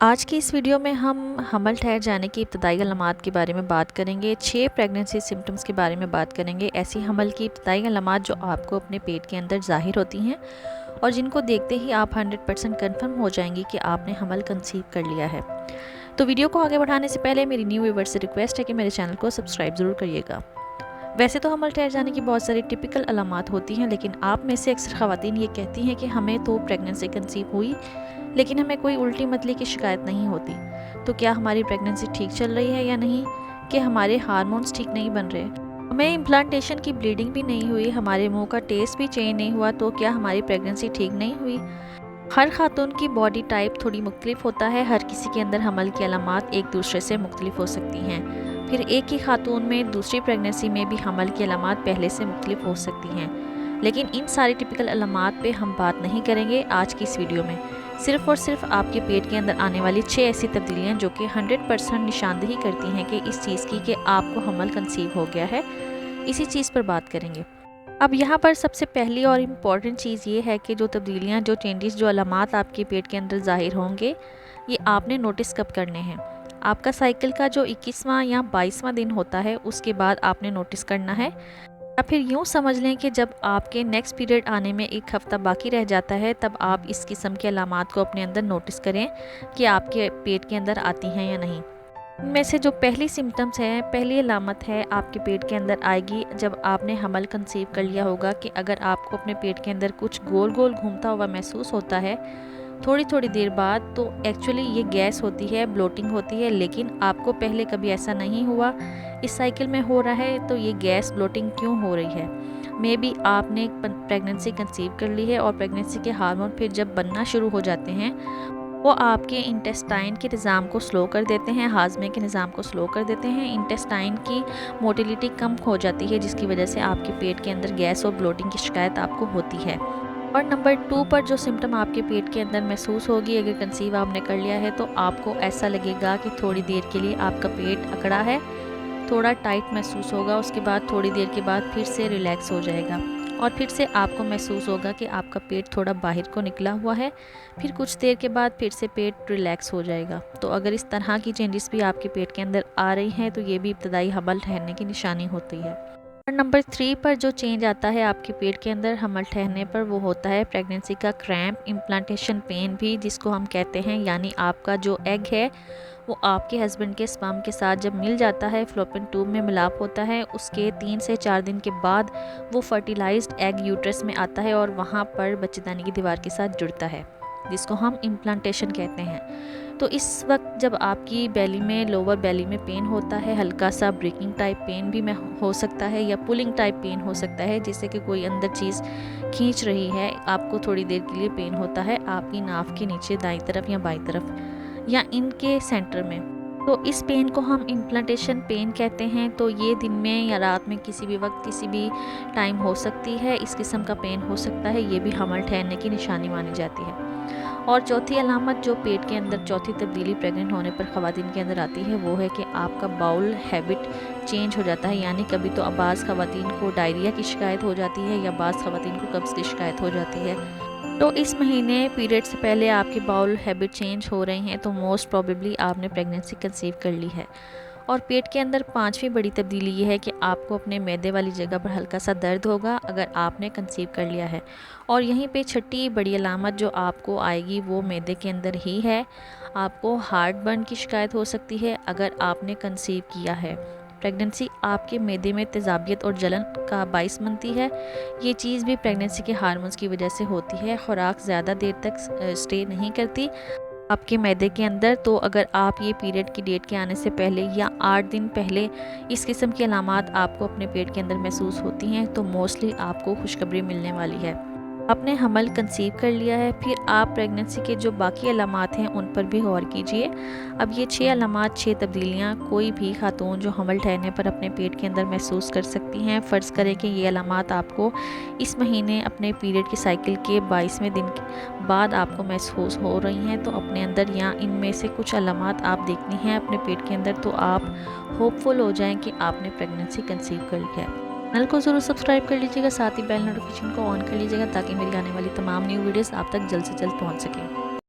आज की इस वीडियो में हम हमल ठहर जाने की इब्तदाई अलामात के बारे में बात करेंगे। 6 प्रेगनेंसी सिम्टम्स के बारे में बात करेंगे। ऐसी हमल की इब्तदाई अलामात जो आपको अपने पेट के अंदर ज़ाहिर होती हैं और जिनको देखते ही आप 100% कन्फर्म हो जाएंगी कि आपने हमल कंसीव कर लिया है। तो वीडियो को आगे बढ़ाने से पहले मेरी न्यू व्यूअर्स से रिक्वेस्ट है कि मेरे चैनल को सब्सक्राइब ज़रूर करिएगा। वैसे तो हमल ठहर जाने की बहुत सारी टिपिकल अलामात होती हैं, लेकिन आप में से अक्सर ख़वातीन ये कहती हैं कि हमें तो प्रेगनेंसी कंसीव हुई लेकिन हमें कोई उल्टी मतली की शिकायत नहीं होती। तो क्या हमारी प्रेगनेंसी ठीक चल रही है या नहीं, कि हमारे हार्मोन्स ठीक नहीं बन रहे, हमें इम्प्लांटेशन की ब्लीडिंग भी नहीं हुई, हमारे मुंह का टेस्ट भी चेंज नहीं हुआ, तो क्या हमारी प्रेगनेंसी ठीक नहीं हुई। हर खातून की बॉडी टाइप थोड़ी मुख्तलिफ होता है। हर किसी के अंदर हमल की अलामात एक दूसरे से मुख्तलिफ हो सकती हैं। फिर एक ही खातून में दूसरी प्रेगनेंसी में भी हमल की अलामात पहले से मुख्तलिफ हो सकती हैं। लेकिन इन सारी टिपिकल अलामात पे हम बात नहीं करेंगे आज की इस वीडियो में। सिर्फ़ और सिर्फ आपके पेट के अंदर आने वाली 6 ऐसी तब्दीलियाँ जो कि 100% निशानदही करती हैं कि इस चीज़ की कि आपको हमल कंसीव हो गया है, इसी चीज़ पर बात करेंगे। अब यहाँ पर सबसे पहली और इम्पॉर्टेंट चीज़ ये है कि जो तब्दीलियाँ, जो चेंजेस, जो अलामात आपके पेट के अंदर ज़ाहिर होंगे, ये आपने नोटिस कब करने हैं। आपका साइकिल का जो 21वां या 22वां दिन होता है उसके बाद आपने नोटिस करना है, या फिर यूँ समझ लें कि जब आपके नेक्स्ट पीरियड आने में 1 हफ़्ता बाकी रह जाता है तब आप इस किस्म के अलामात को अपने अंदर नोटिस करें कि आपके पेट के अंदर आती हैं या नहीं। इनमें से जो पहली सिम्टम्स है, पहली अलामत है, आपके पेट के अंदर आएगी जब आपने हमल कंसीव कर लिया होगा कि अगर आपको अपने पेट के अंदर कुछ गोल गोल घूमता हुआ महसूस होता है थोड़ी थोड़ी देर बाद, तो एक्चुअली ये गैस होती है, ब्लोटिंग होती है। लेकिन आपको पहले कभी ऐसा नहीं हुआ, इस साइकिल में हो रहा है, तो ये गैस ब्लोटिंग क्यों हो रही है। मे बी आपने प्रेगनेंसी कंसीव कर ली है और प्रेगनेंसी के हार्मोन फिर जब बनना शुरू हो जाते हैं वो आपके इंटेस्टाइन के निज़ाम को स्लो कर देते हैं, हाजमे के निज़ाम को स्लो कर देते हैं। इंटेस्टाइन की मोटिलिटी कम हो जाती है जिसकी वजह से आपके पेट के अंदर गैस और ब्लोटिंग की शिकायत आपको होती है। और नंबर 2 पर जो सिम्टम आपके पेट के अंदर महसूस होगी अगर कंसीव आपने कर लिया है, तो आपको ऐसा लगेगा कि थोड़ी देर के लिए आपका पेट अकड़ा है, थोड़ा टाइट महसूस होगा, उसके बाद थोड़ी देर के बाद फिर से रिलैक्स हो जाएगा और फिर से आपको महसूस होगा कि आपका पेट थोड़ा बाहर को निकला हुआ है, फिर कुछ देर के बाद फिर से पेट रिलैक्स हो जाएगा। तो अगर इस तरह की चेंजेस भी आपके पेट के अंदर आ रही हैं तो ये भी इब्तदाई हमल ठहरने की निशानी होती है। और नंबर 3 पर जो चेंज आता है आपके पेट के अंदर हमल ठहरने पर, वो होता है प्रेगनेंसी का क्रैम्प, इम्प्लांटेशन पेन भी जिसको हम कहते हैं, यानी आपका जो एग है वो आपके हस्बैंड के स्पर्म के साथ जब मिल जाता है, फ्लोपियन ट्यूब में मिलाप होता है, उसके 3 से 4 दिन के बाद वो फर्टिलाइज्ड एग यूट्रस में आता है और वहाँ पर बच्चेदानी की दीवार के साथ जुड़ता है, जिसको हम इम्प्लांटेशन कहते हैं। तो इस वक्त जब आपकी बेली में, लोअर बेली में पेन होता है, हल्का सा ब्रेकिंग टाइप पेन भी में हो सकता है या पुलिंग टाइप पेन हो सकता है, जिससे कि कोई अंदर चीज़ खींच रही है, आपको थोड़ी देर के लिए पेन होता है आपकी नाफ के नीचे दाईं तरफ या बाईं तरफ या इनके सेंटर में। तो इस पेन को हम इम्प्लांटेशन पेन कहते हैं। तो ये दिन में या रात में किसी भी वक्त किसी भी टाइम हो सकती है, इस किस्म का पेन हो सकता है, ये भी हमल ठहरने की निशानी मानी जाती है। और चौथी अलामत जो पेट के अंदर, चौथी तब्दीली प्रेग्नेंट होने पर ख़वातीन के अंदर आती है, वो है कि आपका बाउल हैबिट चेंज हो जाता है। यानी कभी तो बाज़ ख़वातीन को डायरिया की शिकायत हो जाती है या बाज़ ख़वातीन को कब्ज़ की शिकायत हो जाती है। तो इस महीने पीरियड से पहले आपकी बाउल हैबिट चेंज हो रही हैं, तो मोस्ट प्रोबेबली आपने प्रेगनेंसी कंसीव कर ली है। और पेट के अंदर 5वीं बड़ी तब्दीली ये है कि आपको अपने मैदे वाली जगह पर हल्का सा दर्द होगा अगर आपने कंसीव कर लिया है। और यहीं पे छठी बड़ी अलामत जो आपको आएगी वो मैदे के अंदर ही है। आपको हार्ट बर्न की शिकायत हो सकती है अगर आपने कंसीव किया है। प्रेगनेंसी आपके मैदे में तेज़ाबियत और जलन का बाइस बनती है। ये चीज़ भी प्रेगनेंसी के हार्मोन्स की वजह से होती है। खुराक ज़्यादा देर तक स्टे नहीं करती आपके मैदे के अंदर। तो अगर आप ये पीरियड की डेट के आने से पहले या 8 दिन पहले इस किस्म की अलामात आपको अपने पेट के अंदर महसूस होती हैं, तो मोस्टली आपको खुशखबरी मिलने वाली है, आपने हमल कंसीव कर लिया है। फिर आप प्रेगनेंसी के जो बाकी अलामात हैं उन पर भी गौर कीजिए। अब ये 6 अलामात, 6 तब्दीलियाँ कोई भी खातून जो हमल ठहरने पर अपने पेट के अंदर महसूस कर सकती हैं। फ़र्ज़ करें कि ये अलामात आपको इस महीने अपने पीरियड की साइकिल के 22वें दिन के बाद आपको महसूस हो रही हैं, तो अपने अंदर या इनमें से कुछ अलामात आप देखनी हैं अपने पेट के अंदर, तो आप होपफुल हो जाएँ कि आपने प्रेगनेंसी कंसीव कर ली है। चैनल को ज़रूर सब्सक्राइब कर लीजिएगा, साथ ही बेल नोटिफिकेशन को ऑन कर लीजिएगा ताकि मेरी आने वाली तमाम न्यू वीडियोस आप तक जल्द से जल्द पहुंच सकें।